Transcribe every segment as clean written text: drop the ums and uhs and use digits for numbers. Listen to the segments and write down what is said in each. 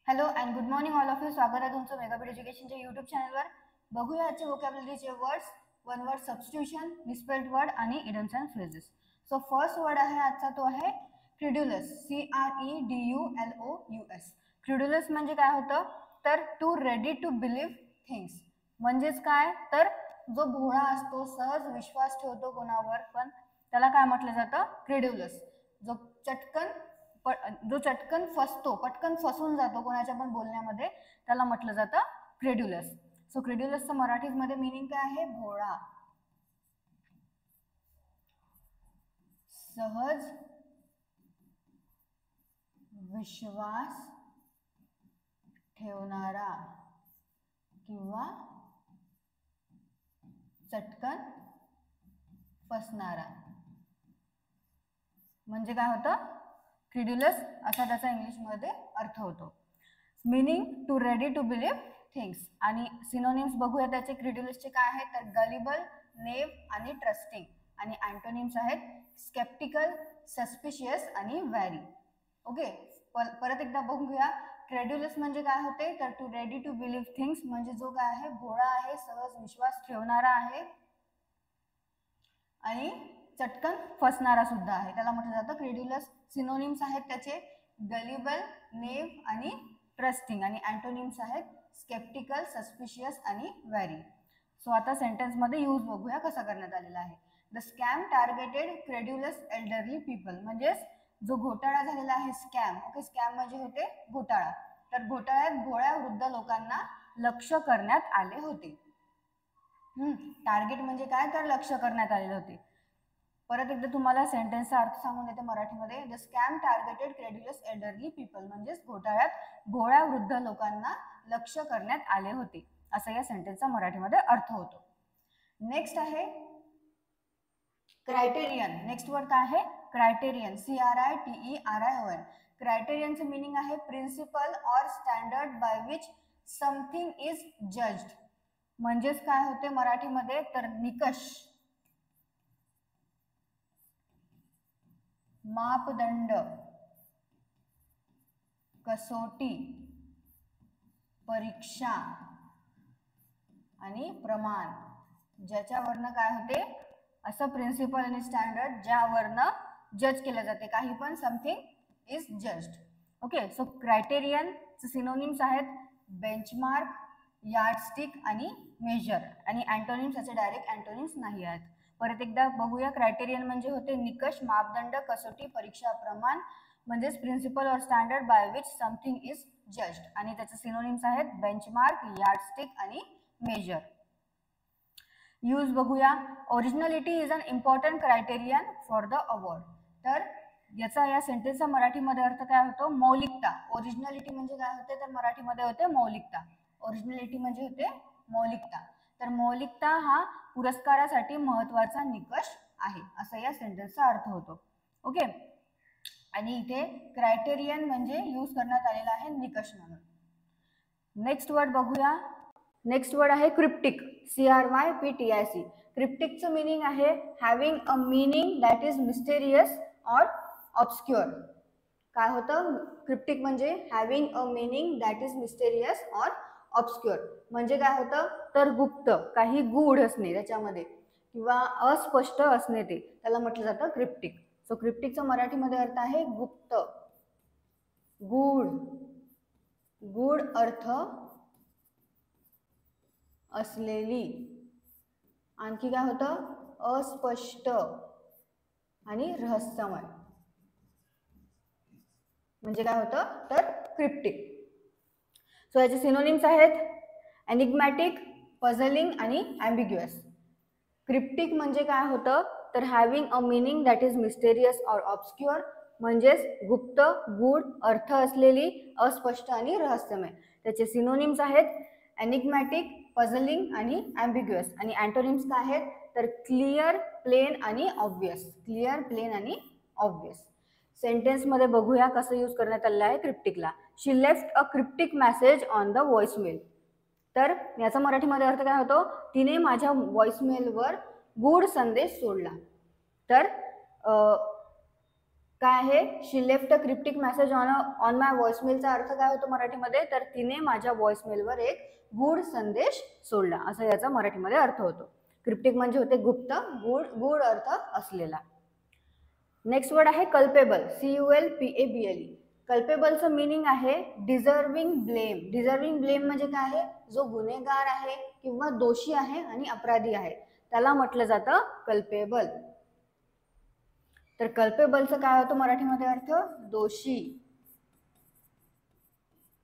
Hello and good morning all of you. स्वागत आहे तुमचं मेगाबीट एज्युकेशनच्या यूट्यूब चॅनलवर. बघूया आजचे व्होकॅब्युलरीचे words. One word substitution, misspelled word आणि idioms and phrases. So first word आहे आजचा तो आहे क्रेड्युलस. CREDULOUS. क्रेड्युलस म्हणजे काय होतं तर too ready to believe things. म्हणजेच काय तर जो भोळा असतो, सहज विश्वास ठेवतो कोणावर पण, त्याला काय म्हटलं जातं क्रेड्युलस. जो चटकन फसतो, पटकन फसून जातो कोणाच्या पण बोलण्यामध्ये, त्याला म्हटलं जातं क्रेड्युलस. सो क्रेड्युलसचं मराठीमध्ये मीनिंग काय आहे? भोळा, सहज विश्वास ठेवणारा किंवा चटकन फसणारा म्हणजे काय होतं क्रेड्युलस, असा त्याचा इंग्लिशमध्ये अर्थ होतो. Meaning too ready to believe things. आणि सिनोनिम्स बघूया त्याचे क्रेड्युलसचे काय आहेत तर गलिबल, नेव आणि ट्रस्टिंग. आणि अँटोनिम्स आहेत स्केप्टिकल, सस्पिशियस आणि वॅरी. ओके, परत एकदा बघूया. क्रेड्युलस म्हणजे काय होते तर too ready to believe things म्हणजे जो काय आहे भोळा आहे, सहज विश्वास ठेवणारा आहे आणि चटकन फसणारा सुद्धा आहे, त्याला म्हटलं जातं क्रेड्युलस. सिनोनिम्स आहेत त्याचे गलिबल, नेव आणि ट्रस्टिंग. आणि अँटोनिम्स आहेत स्केप्टिकल, सस्पिशियस आणि वॅरी. सो आता सेंटेन्समध्ये यूज बघूया कसा करण्यात आलेला आहे. The scam targeted credulous elderly people. म्हणजेच जो घोटाळा झालेला आहे स्कॅम. ओके, स्कॅम म्हणजे होते घोटाळा. तर घोटाळ्यात भोळ्या वृद्ध लोकांना लक्ष करण्यात आले होते. टार्गेट म्हणजे काय तर लक्ष करण्यात आलेले होते. परत एकदा तुम्हाला सेंटेन्सचा अर्थ सांगून देते मराठीमध्ये. The scam targeted credulous elderly people म्हणजेच घोटाळ्यात भोळ्या वृद्ध लोकांना लक्ष करण्यात आले होते, असा या सेंटेन्सचा मराठीमध्ये अर्थ होतो. नेक्स्ट आहे क्रायटेरियन. नेक्स्ट वर्ड काय आहे क्रायटेरियन. CRITERION. क्रायटेरियनचं मीनिंग आहे principle or standard by which something is judged. म्हणजेच काय होते मराठीमध्ये तर निकष, मापदंड, कसोटी, परीक्षा आणि प्रमाण, ज्याच्यावरनं काय होते असं प्रिन्सिपल आणि स्टँडर्ड ज्यावरनं जज केलं जाते काही पण, something is judged. Okay, so क्रायटेरियनचे सिनोनिम्स आहेत बेंचमार्क, यार्डस्टिक आणि मेजर. आणि अँटोनिम्स याचे डायरेक्ट अँटोनिम्स नाही आहेत. परत एकदा बघूया. क्रायटेरियन म्हणजे होते निकष, मापदंड, कसोटी, परीक्षा, प्रमाण म्हणजेच principle or standard by which something is judged. आणि त्याचे सिनोनिम्स आहेत बेंचमार्क, यार्डस्टिक आणि मेजर. यूज बघूया. Originality is an important criterion for the award. तर याचा या सेंटेन्सचा मराठीमध्ये अर्थ काय होतो मौलिकता. ओरिजिनॅलिटी म्हणजे काय होते तर मराठीमध्ये होते मौलिकता. ओरिजिनॅलिटी म्हणजे होते मौलिकता. तर मौलिकता हा पुरस्कारासाठी महत्वाचा निकष आहे, असा या सेंटेन्सचा अर्थ होतो. ओके, आणि इथे क्रायटेरियन म्हणजे यूज करण्यात आलेला आहे निकष म्हणून. नेक्स्ट वर्ड बघूया. नेक्स्ट वर्ड आहे क्रिप्टिक. CRYPTIC. क्रिप्टिकचं मीनिंग आहे having a meaning that is mysterious or ऑब्स्क्युअर. काय होतं क्रिप्टिक म्हणजे having a meaning that is mysterious or ऑब्स्क्युअर. म्हणजे काय होतं तर गुप्त, काही गूढ असणे त्याच्यामध्ये किंवा अस्पष्ट असणे, ते त्याला म्हटलं जातं क्रिप्टिक. सो क्रिप्टिकचा मराठीमध्ये अर्थ आहे गुप्त, गूढ, गूढ अर्थ असलेली. आणखी काय होतं अस्पष्ट आणि रहस्यमय म्हणजे काय होतं तर क्रिप्टिक. सो याचे सिनोनिम्स आहेत एनिग्मॅटिक, पझलिंग आणि ॲम्बिग्युअस. क्रिप्टिक म्हणजे काय होतं तर having a meaning that is mysterious or ऑब्स्क्युअर म्हणजेच गुप्त, गूढ, अर्थ असलेली, अस्पष्ट आणि रहस्यमय. त्याचे सिनोनिम्स आहेत एनिग्मॅटिक, पझलिंग आणि ॲम्बिग्युअस. आणि अँटोनिम्स काय आहेत तर क्लिअर, प्लेन आणि ऑब्वियस. क्लिअर, प्लेन आणि ऑब्वियस. सेंटेन्समध्ये बघूया कसं यूज करण्यात आलेलं आहे क्रिप्टिकला. She left a cryptic message on the voicemail. तर याचा मराठीमध्ये अर्थ काय होतो तिने माझ्या व्हॉइसमेलवर गूढ संदेश सोडला. तर काय आहे, she left a cryptic message on my व्हॉइसमेलचा अर्थ काय होतो मराठीमध्ये, तर तिने माझ्या व्हॉइसमेलवर एक गूढ संदेश सोडला, असा याचा मराठीमध्ये अर्थ होतो. क्रिप्टिक म्हणजे होते गुप्त, गूढ अर्थ असलेला. नेक्स्ट वर्ड आहे कल्पेबल, CULPABLE. कल्पेबलचं मिनिंग आहे डिझर्विंग ब्लेम. डिझर्विंग ब्लेम म्हणजे काय आहे, जो गुन्हेगार आहे किंवा दोषी आहे आणि अपराधी आहे त्याला म्हटलं जातं कल्पेबल. तर कल्पेबलचं काय होतं मराठीमध्ये अर्थ, दोषी,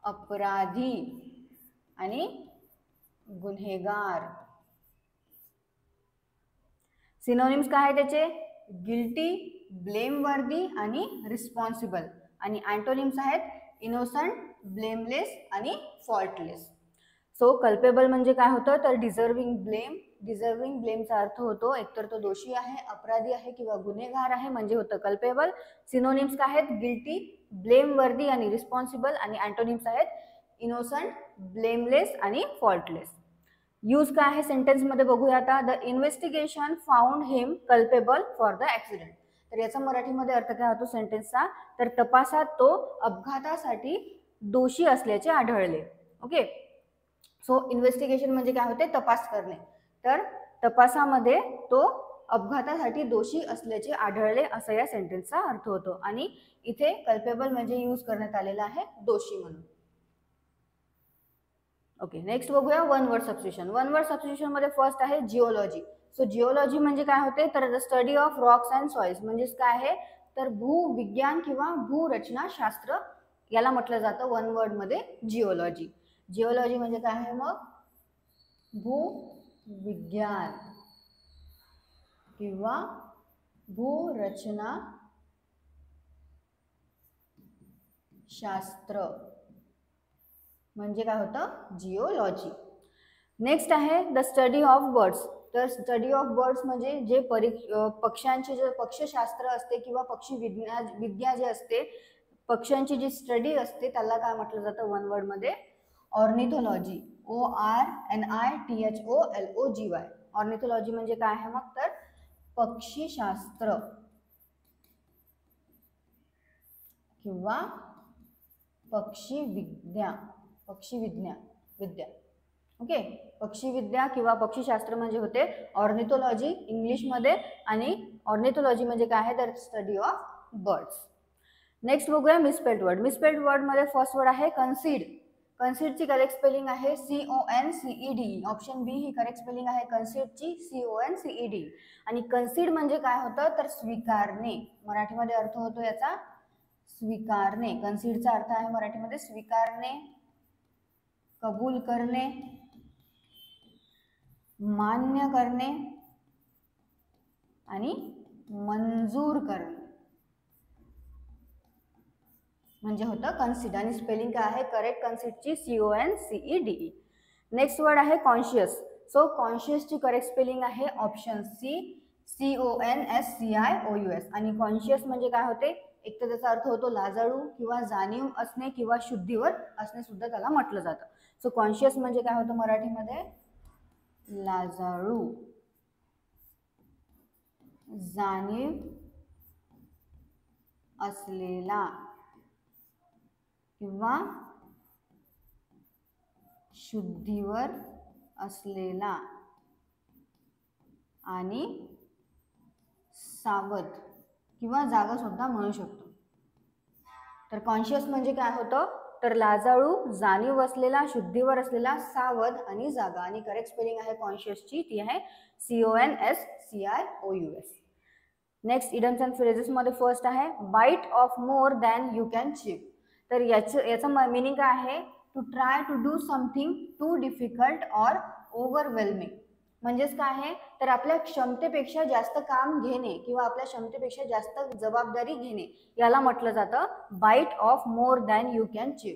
अपराधी आणि गुन्हेगार. सिनोनिम्स काय आहे त्याचे, गिल्टी, ब्लेमवर्दी आणि रिस्पॉन्सिबल. आणि अँटोनिम्स आहेत इनोसंट, ब्लेमलेस आणि फॉल्टलेस. सो कल्पेबल म्हणजे काय होतं, तर डिझर्विंग ब्लेम. डिझर्विंग ब्लेमचा अर्थ होतो एकतर तो दोषी आहे, अपराधी आहे किंवा गुन्हेगार आहे म्हणजे होतं कल्पेबल. सिनोनिम्स काय आहेत, गिल्टी, ब्लेमवर्दी आणि रिस्पॉन्सिबल. आणि अँटोनिम्स आहेत इनोसंट, ब्लेमलेस आणि फॉल्टलेस. यूज काय आहे सेंटेन्स मध्ये बघूया आता. The investigation found him culpable for the accident. तर याचा मराठीमध्ये अर्थ काय होतो सेंटेन्सचा, तर तपासात तो अपघातासाठी दोषी असल्याचे आढळले. ओके, सो इन्व्हेस्टिगेशन म्हणजे काय होते, तपास करणे. तर तपासामध्ये तो अपघातासाठी दोषी असल्याचे आढळले, असा या सेंटेन्सचा अर्थ होतो. आणि इथे कल्पेबल म्हणजे यूज करण्यात आलेला आहे दोषी म्हणून. ओके, नेक्स्ट बघूया one word substitution. One word substitution मध्ये फर्स्ट आहे जिओलॉजी. सो जिओलॉजी म्हणजे काय होते, तर the study of Roxx and soils. म्हणजेच काय आहे, तर भूविज्ञान किंवा भूरचना शास्त्र याला म्हटलं जातं वन वर्ड मध्ये जिओलॉजी. जिओलॉजी म्हणजे काय आहे मग, भूविज्ञान किंवा भूरचना शास्त्र म्हणजे काय होतं, जिओलॉजी. नेक्स्ट आहे द स्टडी ऑफ बर्ड्स. तर स्टडी ऑफ बर्ड्स म्हणजे जे पक्ष्यांचे जे पक्षशास्त्र असते किंवा पक्षी विद्या जे असते, पक्ष्यांची जी स्टडी असते त्याला काय म्हटलं जातं वन वर्ड मध्ये, ऑर्निथोलॉजी. ORNITHOLOGY. ऑर्निथोलॉजी म्हणजे काय आहे मग, तर पक्षीशास्त्र किंवा पक्षीविद्या. ओके, पक्षीविद्या किंवा पक्षीशास्त्र म्हणजे होते ऑर्निथोलॉजी इंग्लिशमध्ये. आणि ऑर्निथोलॉजी म्हणजे काय आहे, तर स्टडी ऑफ बर्ड्स. नेक्स्ट बघूया मिसस्पेल्ड वर्ड. मिसस्पेल्ड वर्ड मध्ये फर्स्ट वर्ड आहे कन्सीड. कन्सीडची करेक्ट स्पेलिंग आहे CONCED. ऑप्शन बी ही करेक्ट स्पेलिंग आहे कन्सीडची, CONCED. आणि कन्सीड म्हणजे काय होतं, तर स्वीकारणे. मराठीमध्ये अर्थ होतो याचा स्वीकारणे. कन्सीडचा अर्थ आहे मराठीमध्ये स्वीकारणे, कबूल करणे, मान्य करणे आणि मंजूर करणे म्हणजे होतं कन्सीड. आणि स्पेलिंग काय आहे करेक्ट कन्सीडची, CONCED. नेक्स्ट वर्ड आहे कॉन्शियस. सो कॉन्शियसची करेक्ट स्पेलिंग आहे ऑप्शन सी, CONSCIOUS. आणि कॉन्शियस म्हणजे काय होते, एक तर त्याचा अर्थ होतो लाजाळू किंवा जाणीव असणे किंवा शुद्धीवर असणे सुद्धा त्याला म्हटलं जातं. सो कॉन्शियस म्हणजे काय होतं मराठीमध्ये, लाजाळू, जाणीव असलेला किंवा शुद्धीवर असलेला आणि सावध किंवा जागा सुद्धा म्हणू शकतो. तर कॉन्शियस म्हणजे काय होतं, तर लाजाळू, जाणीव असलेला, शुद्धीवर असलेला, सावध आणि जागा. आणि करेक्ट स्पेलिंग आहे कॉन्शियसची, ती आहे CONSCIOUS. Next idioms and phrases मध्ये फर्स्ट आहे bite off more than you can chew. तर याचं मिनिंग काय आहे, to try to do something too difficult or overwhelming. म्हणजेच काय आहे, तर आपल्या क्षमतेपेक्षा जास्त काम घेणे किंवा आपल्या क्षमतेपेक्षा जास्त जबाबदारी घेणे याला म्हटलं जातं bite off more than you can chew.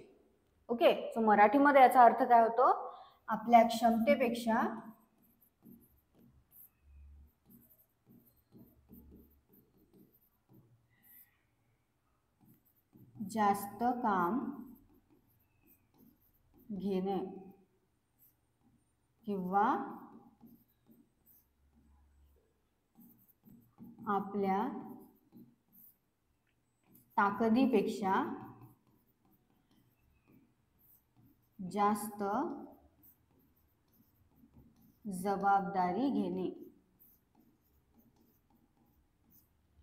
Okay, so मराठीमध्ये याचा अर्थ काय होतो, आपल्या क्षमतेपेक्षा जास्त काम घेणे किंवा आपल्या ताकदीपेक्षा जास्त जबाबदारी घेणे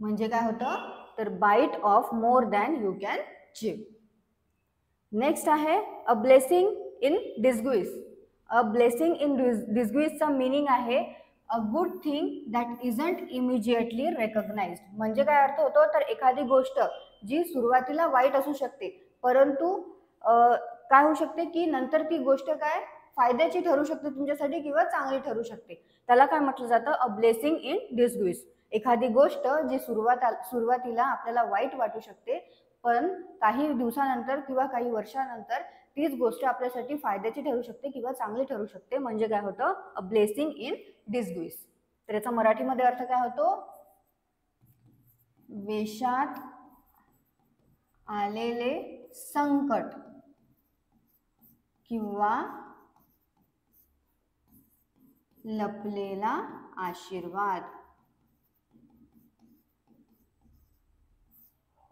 म्हणजे काय होतं तर bite off more than you can chew. Next आहे a blessing in disguise. A blessing in डिसग्वीजचा मीनिंग आहे a good thing that isn't immediately recognised. म्हणजे काय अर्थ होतो तर एखादी गोष्ट जी सुरुवातीला वाईट असू शकते परंतु काय होऊ शकते की नंतर ती गोष्ट काय फायद्याची ठरू शकते तुमच्यासाठी किंवा चांगली ठरू शकते, त्याला काय म्हटलं जातं अ ब्लेसिंग इन डिसग्वीज. एखादी गोष्ट जी सुरुवातीला आपल्याला वाईट वाटू शकते पण काही दिवसानंतर किंवा काही वर्षानंतर तीच गोष्ट आपल्यासाठी फायद्याची ठरू शकते किंवा चांगली ठरू शकते म्हणजे काय होतं अ ब्लेसिंग इन डिसग्वीज. तर याचा मराठीमध्ये अर्थ काय होतो वेशात आलेले संकट किंवा लपलेला आशीर्वाद.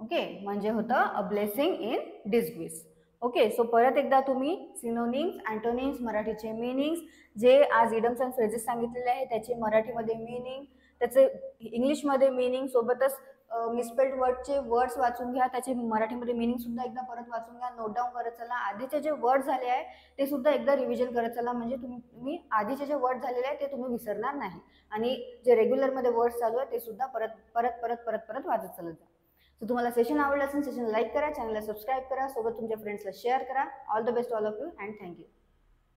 ओके म्हणजे होतं a blessing in disguise. Okay so परत एकदा तुम्ही सिनोनिम्स अँटोनिम्स मराठीचे मीनिंग्स जे आज इडम्स अँड फ्रेजेस सांगितलेले आहे त्याचे मराठीमध्ये मीनिंग त्याचे इंग्लिशमध्ये मीनिंग सोबतच मिसस्पेल्ड वर्डचे वर्ड्स वाचून घ्या, त्याचे मराठीमध्ये मीनिंग सुद्धा एकदा परत वाचून घ्या, नोट डाऊन करत चला. आधीचे जे वर्ड झाले आहे ते सुद्धा एकदा रिव्हिजन करत चला म्हणजे तुम्ही आधीचे जे वर्ड झालेले आहे ते तुम्ही विसरणार नाही आणि जे रेग्युलरमध्ये वर्ड्स चालू आहे ते सुद्धा परत परत परत परत परत वाचत चालत जा. सो तुम्हाला सेशन आवडलं असेल सेशन लाईक करा, चॅनलला सबस्क्राईब करा, सोबत तुमच्या फ्रेंड्सला शेअर करा. All the best all of you and thank you.